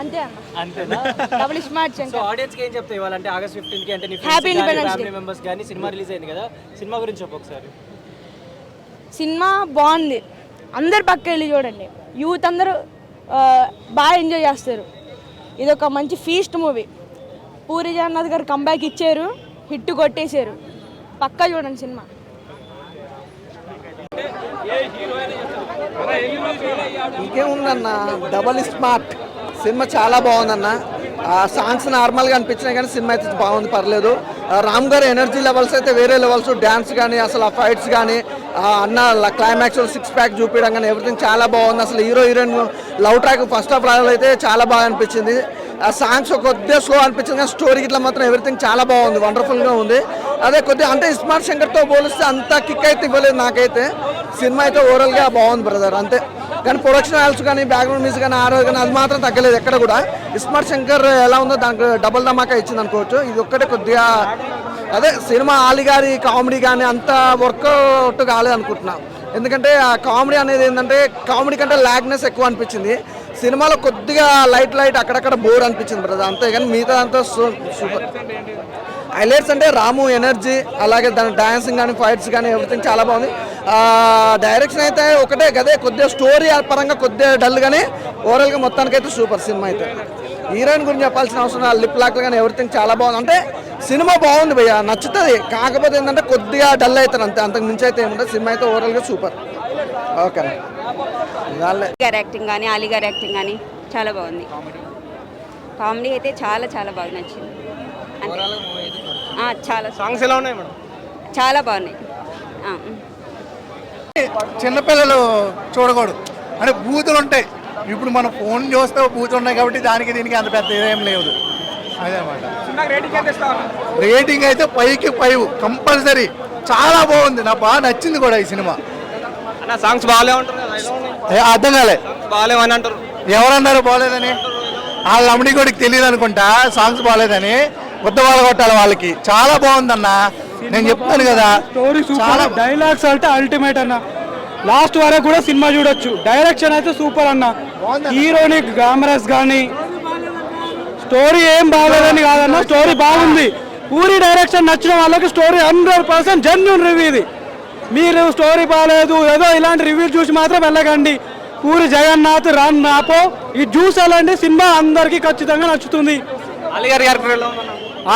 అంతే అన్న. అంతేనా? Double smart so Shankar. Audience కి ఏం చెప్తావు ఇవ్వాలంటే ఆగస్ట్ 15 కి అంటే నీ Happy Independence family Day. Members కానీ సినిమా రిలీజ్ అయింది కదా, సినిమా గురించి చెప్పు ఒకసారి. సినిమా బాగుంది, అందరు పక్క వెళ్ళి చూడండి. యూత్ అందరూ బాగా ఎంజాయ్ చేస్తారు. ఇది ఒక మంచి ఫీస్ట్ మూవీ. పూరి జగన్నాథ్ గారు కంబ్యాక్ ఇచ్చారు, హిట్ కొట్టేశారు. పక్కా చూడండి సినిమా. ఇంకేముందన్న, డబల్ స్మార్ట్ సినిమా చాలా బాగుందన్న. సాంగ్స్ నార్మల్గా అనిపించినాయి కానీ సినిమా అయితే బాగుంది, పర్లేదు. రామ్ గారి ఎనర్జీ లెవెల్స్ అయితే వేరే లెవెల్స్. డ్యాన్స్ కానీ అసలు ఆ ఫైట్స్ కానీ అన్న క్లైమాక్స్ 6 ప్యాక్ చూపించడం కానీ ఎవ్రీథింగ్ చాలా బాగుంది. అసలు hero heroine love track first half అయితే చాలా బాగా అనిపించింది. ఆ సాంగ్స్ కొద్దిగా స్లో అనిపించింది కానీ స్టోరీ ఇట్లా మాత్రం ఎవ్రీథింగ్ చాలా బాగుంది, వండర్ఫుల్గా ఉంది. అదే కొద్దిగా అంటే స్మార్ట్ శంకర్తో పోలిస్తే అంత కిక్ అయితే ఇవ్వలేదు నాకైతే. సినిమా అయితే ఓవరాల్గా బాగుంది బ్రదర్, అంతే. కానీ ప్రొడక్షన్ వాల్యూస్ కానీ బ్యాక్గ్రౌండ్ మ్యూజిక్ కానీ ఆర్ఆర్ కానీ అది మాత్రం తగ్గలేదు ఎక్కడ కూడా. స్మార్ట్ శంకర్ ఎలా ఉందో దానికి డబల్ ధమాకా ఇచ్చింది అనుకోవచ్చు. ఇది ఒక్కటే కొద్దిగా అదే సినిమా ఆలి గారి కామెడీ కానీ అంత వర్కౌట్ కాలేదు అనుకుంటున్నా. ఎందుకంటే ఆ కామెడీ అనేది ఏంటంటే కామెడీ కంటే లాగ్నెస్ ఎక్కువ అనిపించింది. సినిమాలో కొద్దిగా లైట్ అక్కడక్కడ బోర్ అనిపించింది బ్రదర్, అంతేగాని మిగతా అంతా సూపర్. హైలైట్స్ అంటే రాము ఎనర్జీ, అలాగే దాని డాన్సింగ్ కానీ ఫైట్స్ కానీ ఎవ్రీథింగ్ చాలా బాగుంది. డైరెక్షన్ అయితే ఒకటే గదే, కొద్దిగా స్టోరీ పరంగా కొద్దిగా డల్ కానీ ఓవరాల్గా మొత్తానికైతే సూపర్ సినిమా అయితే. హీరోయిన్ గురించి చెప్పాల్సిన అవసరం, లిప్ లాక్లు కానీ ఎవ్రీథింగ్ చాలా బాగుంది. అంటే సినిమా బాగుంది భయ్య, నచ్చుతుంది. కాకపోతే ఏంటంటే కొద్దిగా డల్ అవుతారు అంతే, అంతకు మించి అయితే ఏముంటుంది. సినిమా అయితే ఓవరాల్గా సూపర్. ఓకే, గారి యాక్టింగ్ కానీ అలీ గారి యాక్టింగ్ కానీ చాలా బాగుంది. కామెడీ అయితే చాలా చాలా బాగా నచ్చింది. అంతే. చాలా సాంగ్స్ ఎలా ఉన్నాయి మేడం? చాలా బాగున్నాయి. చిన్నపిల్లలు చూడకూడదు అంటే బూతులు ఉంటాయి. ఇప్పుడు మనం ఫోన్ చూస్తే బూతులు ఉన్నాయి కాబట్టి దానికి దీనికి అంత పెద్ద ఏం లేదు. అదేనమాట. రేటింగ్ అయితే 5కి 5 కంపల్సరీ. చాలా బాగుంది, నాకు బాగా నచ్చింది కూడా ఈ సినిమా. అన్న సాంగ్స్ బాగాలే ఉంటారు, అర్థం కాలే, బాగాలేవని అంటారు. ఎవరన్నారు బాగాలేదని? వాళ్ళ అమ్మడి కూడా తెలియదు అనుకుంటా సాంగ్స్ బాగాలేదని. వాళ్ళు కొట్టాలి వాళ్ళకి. చాలా బాగుందన్న, నేను చెప్తాను కదా. స్టోరీ సూపర్, డైలాగ్స్ అంటే అల్టిమేట్ అన్న. లాస్ట్ వరకు కూడా సినిమా చూడొచ్చు. డైరెక్షన్ అయితే సూపర్ అన్న. హీరోని గ్లామరస్ కానీ స్టోరీ ఏం బాగలేదని కాదన్న, స్టోరీ బాగుంది. పూరి డైరెక్షన్ నచ్చిన వాళ్ళకి స్టోరీ 100% జెన్యూన్ రివ్యూ ఇది. మీరు స్టోరీ బాగాలేదు ఏదో ఇలాంటి రివ్యూ చూసి మాత్రం వెళ్ళకండి. పూరి జగన్నాథ్ రన్ నాపో ఇది చూసాలంటే సినిమా అందరికీ ఖచ్చితంగా నచ్చుతుంది.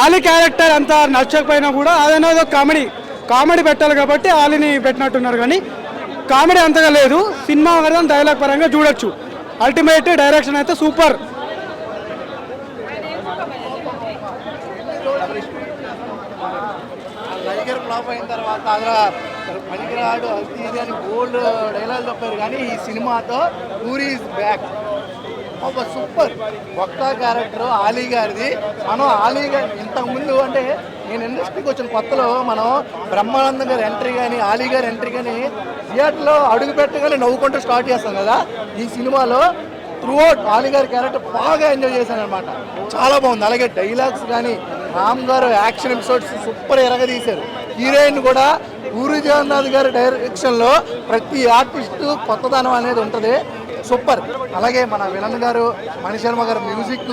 ఆలీ క్యారెక్టర్ అంతా నచ్చకపోయినా కూడా అదనేదో కామెడీ పెట్టాలి కాబట్టి ఆలీని పెట్టినట్టున్నారు. కానీ కామెడీ అంతగా లేదు. సినిమా వరకు డైలాగ్ పరంగా చూడొచ్చు. అల్టిమేట్ డైరెక్షన్ అయితే సూపర్. లైగర్ ఫ్లాప్ అయిన తర్వాత పనికిరాడు అది అని ఓల్డ్ డైలాగ్ చెప్పారు. కానీ ఈ సినిమాతో పూరి ఈజ్ బ్యాక్. ఒక సూపర్ కొత్త క్యారెక్టర్ ఆలీ గారిది. మనం ఆలీ గారి ఇంతకుముందు అంటే నేను ఇండస్ట్రీకి వచ్చిన కొత్తలో మనం బ్రహ్మానందం గారి ఎంట్రీ కానీ ఆలీ గారి ఎంట్రీ కానీ థియేటర్లో అడుగు పెట్టగానే నవ్వుకుంటూ స్టార్ట్ చేస్తాం కదా. ఈ సినిమాలో త్రూఅవుట్ ఆలీ గారి క్యారెక్టర్ బాగా ఎంజాయ్ చేశాను అనమాట. చాలా బాగుంది. అలాగే డైలాగ్స్ కానీ రామ్ గారు యాక్షన్ ఎపిసోడ్స్ సూపర్ ఎరగదీశారు. హీరోయిన్ కూడా పూరి జగన్నాథ్ గారి డైరెక్షన్లో ప్రతి ఆర్టిస్టు కొత్తదనం అనేది ఉంటుంది, సూపర్. అలాగే మన విలన్ గారు మణిశర్మ గారు మ్యూజిక్,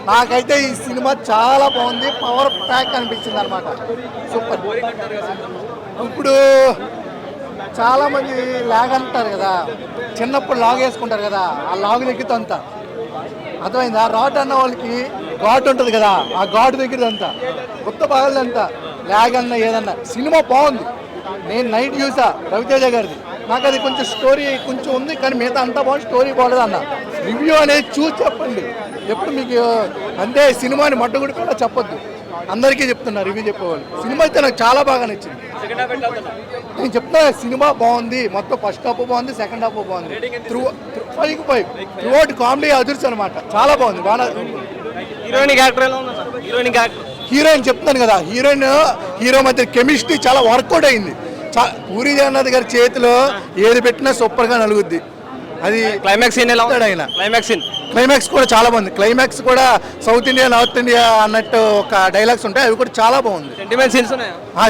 నాకైతే ఈ సినిమా చాలా బాగుంది. పవర్ ప్యాక్ అనిపించింది అనమాట, సూపర్. ఇప్పుడు చాలామంది లాగ్ అంటారు కదా, చిన్నప్పుడు లాగ్ వేసుకుంటారు కదా, ఆ లాగ్ దగ్గర అంతా అర్థమైందా? రాట్ అన్న వాళ్ళకి ఘాట్ ఉంటుంది కదా, ఆ ఘాట్ దగ్గర అంతా కొత్త బాగాలంతా లాగ్ అన్న ఏదన్నా. సినిమా బాగుంది. నేను నైట్ చూసా రవితేజ గారిది, నాకు అది కొంచెం స్టోరీ కొంచెం ఉంది కానీ మిగతా అంతా బాగుంది. స్టోరీ బాగలేదు అన్న. రివ్యూ అనేది చూసి చెప్పండి. ఎప్పుడు మీకు అంటే సినిమాని మడ్డగుడిపోయినా చెప్పొద్దు, అందరికీ చెప్తున్నా రివ్యూ చెప్పేవాళ్ళు. సినిమా అయితే నాకు చాలా బాగా నచ్చింది. నేను చెప్తున్నా సినిమా బాగుంది. మొత్తం ఫస్ట్ హాఫ్ బాగుంది, సెకండ్ హాఫ్ బాగుంది. 5కి 5 త్రూఅవుట్ కామెడీ అదుర్స్ అనమాట. చాలా బాగుంది. బాగా హీరోయిన్ చెప్తాను కదా, హీరో మధ్య కెమిస్ట్రీ చాలా వర్కౌట్ అయింది. పూరి జగన్నాథ్ గారి చేతిలో ఏది పెట్టినా సూపర్ గా నలుగుద్ది. అది క్లైమాక్స్ ఆయన క్లైమాక్స్ కూడా చాలా బాగుంది. క్లైమాక్స్ కూడా సౌత్ ఇండియా నార్త్ ఇండియా అన్నట్టు ఒక డైలాగ్స్ ఉంటాయి, అవి కూడా చాలా బాగుంది.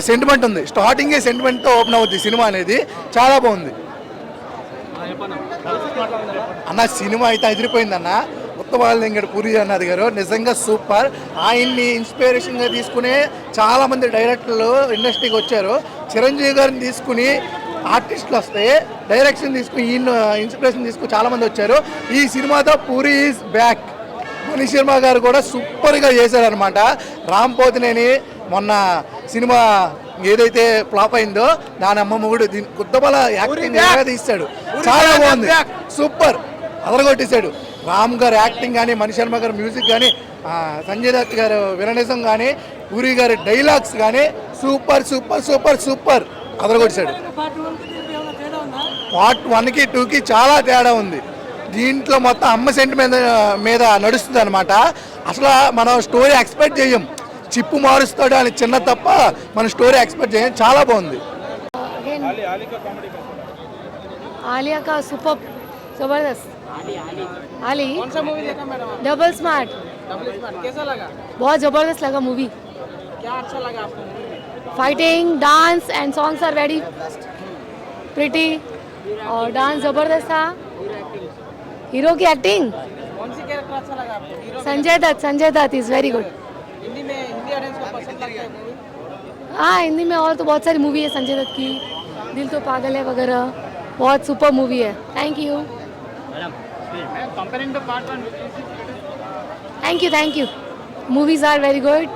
సెంటిమెంట్ ఉంది. స్టార్టింగే సెంటిమెంట్ తో ఓపెన్ అవుద్ది సినిమా అనేది. చాలా బాగుంది అన్న. సినిమా అయితే అదిరిపోయింది అన్న. కొత్త వాళ్ళంగడు పూరి జగన్నాథ్ గారు నిజంగా సూపర్. ఆయన్ని ఇన్స్పిరేషన్గా తీసుకునే చాలామంది డైరెక్టర్లు ఇండస్ట్రీకి వచ్చారు. చిరంజీవి గారిని తీసుకుని ఆర్టిస్టులు వస్తే డైరెక్షన్ తీసుకుని ఈయన ఇన్స్పిరేషన్ తీసుకుని చాలామంది వచ్చారు. ఈ సినిమాతో పూరి ఈజ్ బ్యాక్. మణి శర్మ గారు కూడా సూపర్గా చేశారనమాట. రామ్ పోతినేని మొన్న సినిమా ఏదైతే ఫ్లాప్ అయిందో దాని అమ్మ మొగుడు గుద్దబల యాక్టింగ్ తీస్తాడు, చాలా బాగుంది, సూపర్ అదరగొట్టేశాడు. రామ్ గారు యాక్టింగ్ కానీ, మణి శర్మ గారు మ్యూజిక్ కానీ, సంజయ్ దత్ గారు విలనిజం కానీ, పూరి గారి డైలాగ్స్ కానీ సూపర్ సూపర్ సూపర్ సూపర్ అదరగొట్టేశాడు. పార్ట్ 1కి 2కి చాలా తేడా ఉంది. దీంట్లో మొత్తం అమ్మ సెంటిమెంట్ మీద నడుస్తుంది అనమాట. అసలు మనం స్టోరీ ఎక్స్పెక్ట్ చేయం, చిప్పు మారుస్తాడు అని చిన్న తప్ప మన స్టోరీ ఎక్స్పెక్ట్ చేయం. చాలా బాగుంది. आलिया का सुपर जबरदस्त. आली डबल स्मार्ट कैसा लगा? बहुत जबरदस्त लगा मूवी. क्या अच्छा लगा आपको? Fighting, dance and songs are very pretty और डांस जबरदस्त था. हीरो की एक्टिंग, कौन सी कैरेक्टर अच्छा लगा आपको? Hero Sanjay Dutt is very good. Hindi में हिंदी ऑडियंस को पसंद लगता है मूवी? हाँ, हिंदी में और तो बहुत सारी मूवी है संजय दत्त की, दिल तो पागल है वगैरह, बहुत सुपर मूवी है. Thank you. Thank you. Movies are very good.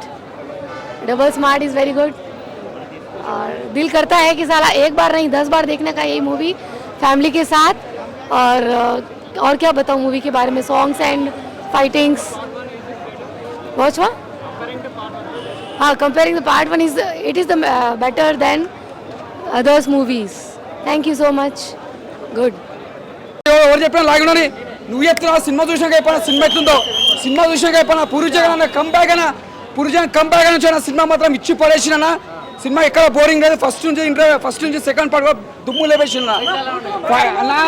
Double smart is very good. और दिल करता है कि साला एक बार नहीं 10 बार देखने का यही मूवी फैमिली के साथ. और क्या बताऊँ मूवी के बारे में, songs and fightings. Watch one. हाँ, comparing the part 1 it is the better than others movies. Thank you so much. Good. ఎవరు చెప్పినా లాగినని నువ్వు ఎత్తున్నా సినిమా చూసినాక అయిపోయినా సినిమా ఎట్లుందో, సినిమా చూసినాక అయిపోయినా పూరి జగన్ కంబ్యాక్ అయినా, పూరి జగన్ కంబ్యాక్ అని వచ్చిన సినిమా మాత్రం ఇచ్చి పడేసిన. సినిమా ఎక్కడ బోరింగ్ లేదు. ఫస్ట్ నుంచి సెకండ్ పార్ట్ కూడా దుమ్ము లేపేసిన అలా.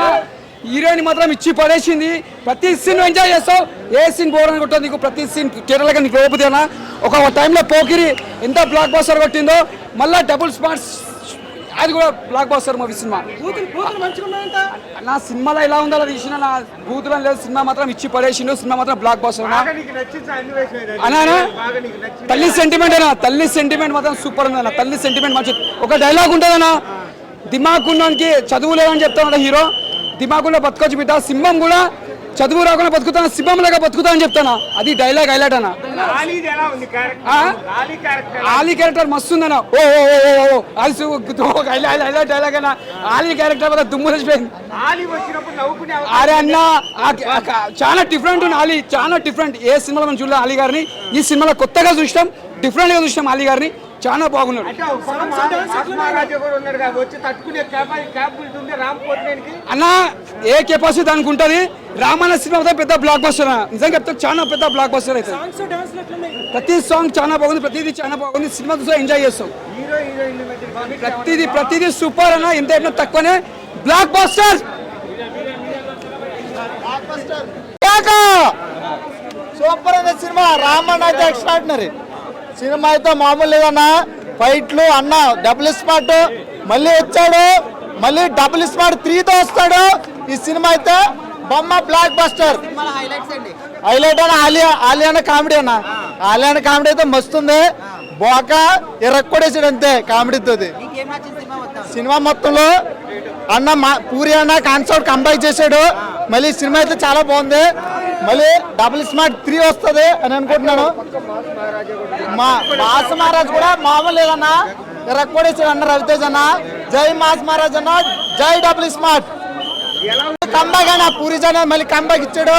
హీరోయిన్ మాత్రం ఇచ్చి పడేసింది. ప్రతి సీన్ ఎంజాయ్ చేస్తావు, ఏ సీన్ బోర్ అని కొట్టదు నీకు. ప్రతి సీన్ థియేటర్లకి నీకు లేకపోతేనా. ఒక టైంలో పోకిరి ఎంత బ్లాక్ బాస్టర్ కొట్టిందో, మళ్ళీ డబుల్ స్మార్ట్స్ అది కూడా బ్లాక్ బాస్టర్ మూవీ సినిమా. నా సినిమాలో ఎలా ఉందో అలా తీసిన, నా బూతులని లేదు. సినిమా మాత్రం ఇచ్చి పడేసిండు. సినిమా మాత్రం బ్లాక్ బాస్టర్ అన్నా. తల్లి సెంటిమెంట్ అయినా, తల్లి సెంటిమెంట్ మాత్రం సూపర్ ఉంది అన్న. తల్లి సెంటిమెంట్ మంచి. ఒక డైలాగ్ ఉంటుందన్నా, దిమాగ్ ఉన్నోనికి చదువు లేదని చెప్తాను హీరో. దిమాగులో బతకొచ్చు బిడ్డ, సింహం కూడా చదువు రాకుండా బతుకుతాను, సింహం లాగా బతుకుతానని చెప్తాను. అది డైలాగ్ హైలైట్ అన్న. ఆలీ క్యారెక్టర్ మస్తు ఉందన్న. ఓ హైలైట్ డైలాగ్ అన్న. ఆలీ క్యారెక్టర్ వల్ల దుమ్ము వచ్చిపోయింది. అరే అన్న, చాలా డిఫరెంట్ ఉంది ఆలీ, చాలా డిఫరెంట్. ఏ సినిమాలో మనం చూడలేదు ఆలీ గారిని. ఈ సినిమాలో కొత్తగా చూసినాం, డిఫరెంట్గా చూసినాం ఆలీ గారిని. చాలా బాగున్నాడు అన్న. ఏ కెపాసిటీ దానికి ఉంటుంది. రామాయణ సినిమా పెద్ద బ్లాక్ బస్టర్ నిజంగా చెప్తే, చాలా పెద్ద బ్లాక్ బస్టర్ అయితే. ప్రతి సాంగ్ చాలా బాగుంది, ప్రతిదీ చాలా బాగుంది. సినిమా చూస్తే ఎంజాయ్ చేస్తాం. ప్రతిదీ సూపర్ అన్న. ఎంత అయినా తక్కువనే బ్లాక్ బస్టర్. సూపర్ అనే సినిమా. రామన్ అయితే ఎక్స్ట్రాడినరీ సినిమా అయితే మామూలు లేదన్నా. ఫైట్లు అన్న డబుల్ స్మార్ట్ మళ్ళీ వచ్చాడు, మళ్ళీ డబుల్ స్మార్ట్ 3తో వస్తాడు. ఈ సినిమా అయితే బొమ్మ బ్లాక్ బస్టర్. హైలైట్ అన్న ఆలియా కామెడీ అన్న. ఆలియా కామెడీ అయితే మస్తుంది. బోక ఎరక్కొడేసాడు అంతే కామెడీతో. సినిమా మొత్తంలో అన్న పూరి అన్న కాన్సెప్ట్ కంబ్యాక్ చేశాడు. మళ్ళీ సినిమా అయితే చాలా బాగుంది. మళ్ళీ డబుల్ స్మార్ట్ 3 వస్తుంది అని అనుకుంటున్నాను. మా మాస్ మహారాజ్ కూడా మామూలు లేదన్నా, ఎరక్కొడేసాడు అన్న రవితేజ్ అన్న. జై మాస్ మహారాజ్ అన్న, జై డబుల్ స్మార్ట్. కంబ్యాక్ అన్న పూరి జగన్ మళ్ళీ కంబ్యాక్ ఇచ్చాడు.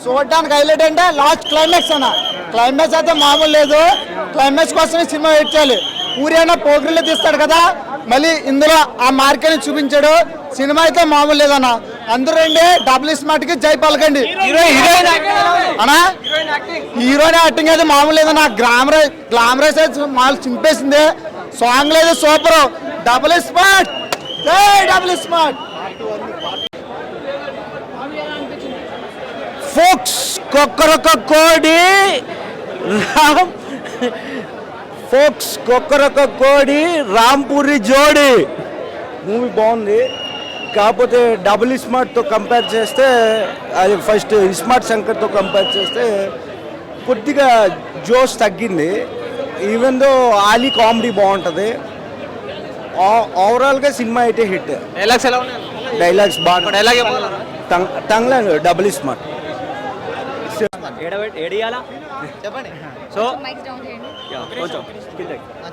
చూడటానికి హైలైట్ అంటే లాస్ట్ క్లైమాక్స్ అన్న. క్లైమాక్స్ అయితే మామూలు లేదు. క్లైమాక్స్ కోసమే సినిమా వెయిట్ చేయాలి. పూరి అన్న పోగ్రిలో తీస్తాడు కదా, మళ్ళీ ఇందులో ఆ మార్కెట్ని చూపించాడు. సినిమా అయితే మామూలు లేదన్న. అందరూ రండి, డబుల్ స్మార్ట్ కి జై పలకండి. అన్నా హీరోయిన్ యాక్టింగ్ అయితే మామూలు లేదన్న. గ్లామరైజ్ అయితే మామూలు చింపేసింది. సాంగ్ లేదు సూపర్. డబుల్ స్మార్ట్, జై డబుల్ స్మార్ట్. ఫోక్స్ కొక్కరొక్క కోడి రాంపూరి జోడి మూవీ బాగుంది. కాకపోతే డబుల్ స్మార్ట్తో కంపేర్ చేస్తే అది ఫస్ట్ స్మార్ట్ శంకర్తో కంపేర్ చేస్తే కొద్దిగా జోష్ తగ్గింది. ఈవెన్ దో ఆలీ కామెడీ బాగుంటుంది. ఓవరాల్గా సినిమా అయితే హిట్. డైలాగ్స్ ఎలా ఉన్నాయి? డైలాగ్స్ బాగా డైలాగ్ చెప్పగలరా? టంగ్లా డబుల్ స్మార్ట్. ఏడియాలా చెప్పండి. సో కొంచెం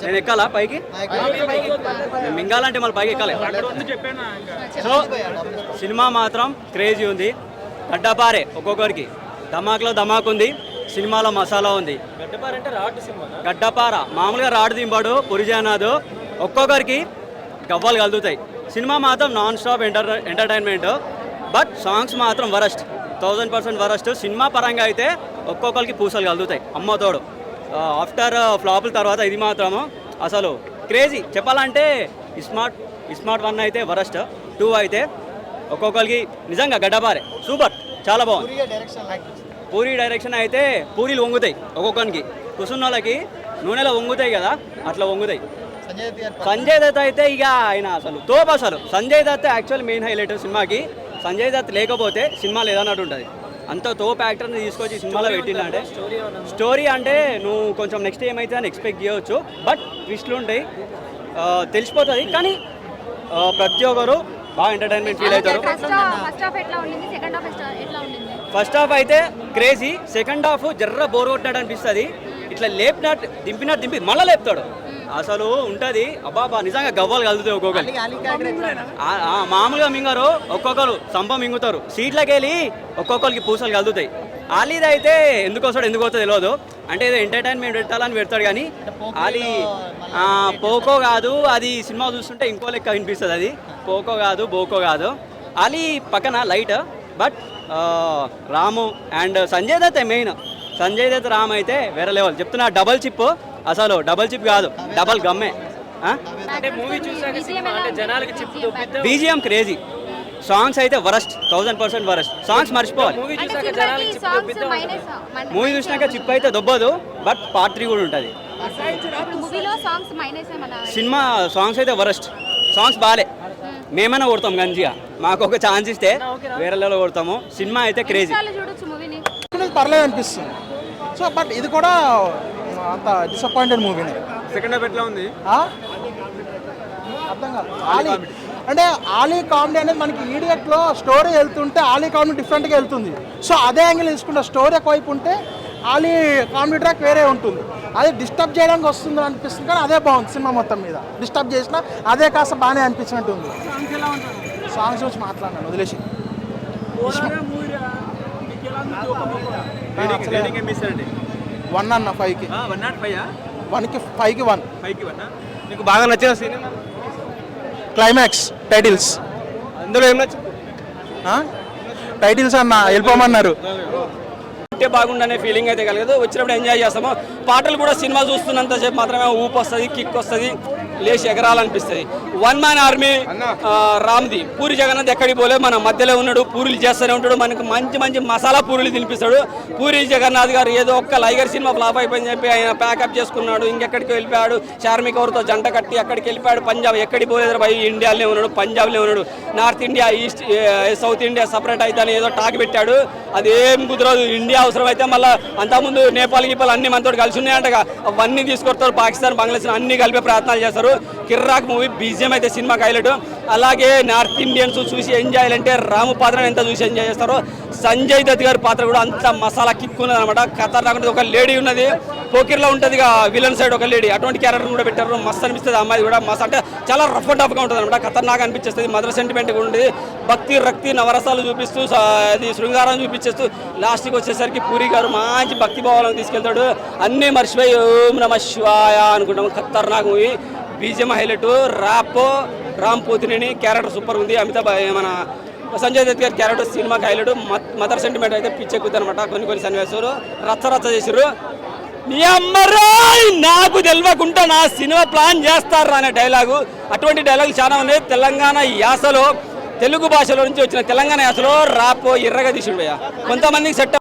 నేను ఎక్కాలా పైకి? నేను మింగాలంటే మళ్ళీ పైకి ఎక్కాలి. సో సినిమా మాత్రం క్రేజీ ఉంది. గడ్డపారే ఒక్కొక్కరికి. ధమాక్లో ధమాక్ ఉంది, సినిమాలో మసాలా ఉంది. గడ్డపార మామూలుగా రాడు దింపాడు పురిజానాథ్. ఒక్కొక్కరికి గవ్వలు కలుగుతాయి. సినిమా మాత్రం non stop entertainment. But songs మాత్రం వరస్ట్, 1000% వరస్ట్. సినిమా పరంగా అయితే ఒక్కొక్కరికి పూసలు కలుగుతాయి అమ్మతోడు. ఆఫ్టర్ ఫ్లాపుల తర్వాత ఇది మాత్రము అసలు క్రేజీ. చెప్పాలంటే స్మార్ట్ 1 అయితే వరస్ట్, 2 అయితే ఒక్కొక్కరికి నిజంగా గడ్డపారే సూపర్, చాలా బాగుంది. పూరి డైరెక్షన్ అయితే పూరీలు వంగుతాయి ఒక్కొక్కరికి. కుసున్న వాళ్ళకి నూనెలో వంగుతాయి కదా, అట్లా వంగుతాయి. సంజయ్ దత్ అయితే ఇక ఆయన అసలు తోపు. అసలు Sanjay Dutt actual main highlight సినిమాకి. సంజయ్ దత్ లేకపోతే సినిమా లేదన్నట్టు ఉంటుంది. అంత తోపు యాక్టర్ని తీసుకొచ్చి సినిమాలో పెట్టిందా అంటే స్టోరీ అంటే నువ్వు కొంచెం నెక్స్ట్ ఏమైతే అని ఎక్స్పెక్ట్ చేయవచ్చు. బట్ ట్విస్ట్లు ఉంటాయి, తెలిసిపోతుంది. కానీ ప్రతి ఒక్కరు బాగా ఎంటర్టైన్మెంట్ ఫీల్ అవుతారు. ఫస్ట్ హాఫ్ అయితే క్రేజీ, సెకండ్ హాఫ్ జర్ర బోర్ కొట్టినట్టు అనిపిస్తుంది. ఇట్లా దింపినట్టు దింపి మళ్ళీ లేపుతాడు. అసలు ఉంటుంది అబ్బాబా, నిజంగా గవ్వలు కలుగుతాయి ఒక్కొక్కరు. మామూలుగా మింగారు, ఒక్కొక్కరు సంప మింగుతారు. సీట్లకి వెళ్ళి ఒక్కొక్కరికి పూసలు కలుగుతాయి. ఆలీది అయితే ఎందుకు వస్తాడు ఎందుకు వస్తుందో తెలియదు. అంటే ఏదో ఎంటర్టైన్మెంట్ పెట్టాలని పెడతాడు. కానీ ఆలీ పోకో కాదు, అది సినిమా చూస్తుంటే ఇంకో లెక్క వినిపిస్తుంది. అది పోకో కాదు, బోకో కాదు. ఆలీ పక్కన light. But Ramu and Sanjay Dutt main. Sanjay Dutt Ram అయితే వేరే లెవెల్. చెప్తున్నా, డబల్ చిప్. అసలు డబల్ చిప్ కాదు, డబల్ గమ్మే. BGM crazy. సాంగ్స్ అయితే వరస్ట్, 1000% వరస్ట్. సాంగ్స్ మర్చిపోవాలి. మూవీ చూసినాక చిప్ అయితే దొబ్బదు. బట్ పార్ట్ 3 కూడా ఉంటుంది. సినిమా సాంగ్స్ అయితే వరస్ట్. సాంగ్స్ బాగాలే. మేమైనా కొడతాం గంజిగా, మాకు ఒక ఛాన్స్ ఇస్తే వేరే లెవెల్లో కొడతాము. సినిమా అయితే క్రేజీ. పర్లేదు అనిపిస్తుంది. సో బట్ ఇది కూడా అంత డిసప్పాయింటెడ్ మూవీనే. సెకండ్ హాఫ్ ఎట్లా ఉంది? అర్థం కాదు. ఆలీ అంటే ఆలీ కామెడీ అనేది మనకి ఈడియట్లో స్టోరీ వెళ్తుంటే ఆలీ కామెడీ డిఫరెంట్గా వెళ్తుంది. సో అదే యాంగిల్ తీసుకుంటే స్టోరీ ఒకవైపు ఉంటే ఆలీ కామెడీ ట్రాక్ వేరే ఉంటుంది. అది డిస్టర్బ్ చేయడానికి వస్తుంది అనిపిస్తుంది. కానీ అదే బాగుంది సినిమా మొత్తం మీద. డిస్టర్బ్ చేసినా అదే కాస్త బాగానే అనిపించినట్టు ఉంది. సాంగ్స్ గురించి మాట్లాడినాను, వదిలేసి. 1 అన్న 5కి. 1కి 5కి 1. నీకు బాగా నచ్చిన సీన్ క్లైమాక్స్ టైటిల్స్. అందులో ఏం నచ్చింది? టైటిల్స్ అన్న వెళ్ళిపోమన్నారు. బాగుండనే ఫీలింగ్ అయితే కలగదు. వచ్చినప్పుడు ఎంజాయ్ చేస్తాము. పాటలు కూడా సినిమా చూస్తున్నంతసేపు మాత్రమే ఊపు వస్తుంది, కిక్ వస్తుంది, లేచి ఎగరాలనిపిస్తుంది. 1 మ్యాన్ ఆర్మీ రామ్ది. పూరి జగన్నాథ్ ఎక్కడికి పోలే, మన మధ్యలో ఉన్నాడు, పూరీలు చేస్తూనే ఉంటాడు. మనకు మంచి మంచి మసాలా పూరీలు తినిపిస్తాడు. పూరి జగన్నాథ్ గారు ఏదో ఒక్క లైగర్ సినిమా ఫ్లాప్ అయిపోయిందని చెప్పి ఆయన ప్యాకప్ చేసుకున్నాడు, ఇంకెక్కడికి వెళ్ళిపోయాడు. చార్మి కౌర్తో జంట కట్టి అక్కడికి వెళ్ళిపోయాడు. పంజాబ్ ఎక్కడికి పోలేదు భయ్, ఇండియాలోనే ఉన్నాడు, పంజాబ్లో ఉన్నాడు. North India, east south India separate అయితే అని ఏదో టాక్ పెట్టాడు. అదేం కుదరదు. ఇండియా అవసరం అయితే మళ్ళీ అంతకుముందు నేపాల్ గీపాల్ అన్ని మనతో కలిసి ఉన్నాయంటగా, అవన్నీ తీసుకొస్తారు. పాకిస్తాన్, బంగ్లాదేశ్ అన్ని కలిపే ప్రయత్నాలు చేస్తారు. కిర్రాక్ మూవీ బీజిఎం అయితే సినిమాకి హైలైట్. అలాగే నార్త్ ఇండియన్స్ చూసి ఎంజాయ్ అంటే రాము పాత్రను ఎంత చూసి ఎంజాయ్ చేస్తారో సంజయ్ దత్ గారి పాత్ర కూడా అంత మసాలా కిక్ ఉన్నది అనమాట. ఖతర్నాక్ ఉంటుంది. ఒక లేడీ ఉన్నది, పోకిర్లో ఉంటుంది విలన్ సైడ్ ఒక లేడీ, అటువంటి క్యారెక్టర్ కూడా పెట్టారు. మస్తు అనిపిస్తుంది. అమ్మాయి కూడా మస్తు అంటే చాలా రఫ్ అండ్ టఫ్గా ఉంటుంది అనమాట. ఖతర్నాక్ అనిపించేస్తుంది. మదర్ సెంటిమెంట్ కూడా ఉంటుంది. భక్తి రక్తి నవరసాలు చూపిస్తూ అది శృంగారం చూపించేస్తూ లాస్ట్కి వచ్చేసరికి పూరి గారు మంచి భక్తి భావాలను తీసుకెళ్తాడు. అన్నీ మర్చిపోయి ఓం నమ శివాయ అనుకుంటాము. ఖతర్నాక్ movie. BGM highlight. Rap Ram Pothineni character super ఉంది. అమితాబ్ మన సంజయ్ దత్ గారి క్యారెక్టర్ సినిమాకి హైలైట్. మదర్ సెంటిమెంట్ అయితే పిచ్చెక్కుద్ది అనమాట. కొన్ని సన్నివేశాలు రచ్చ చేసారు. నీ అమ్మరాయ్ నాకు తెలియకుండా నా సినిమా ప్లాన్ చేస్తారా అనే డైలాగు. అటువంటి డైలాగులు చాలా ఉన్నాయి. తెలంగాణ యాసలో, తెలుగు భాషలో నుంచి వచ్చిన తెలంగాణ యాసలో ర్యాప్ ఎర్రగా తీసుడు. కొంతమందికి సెట్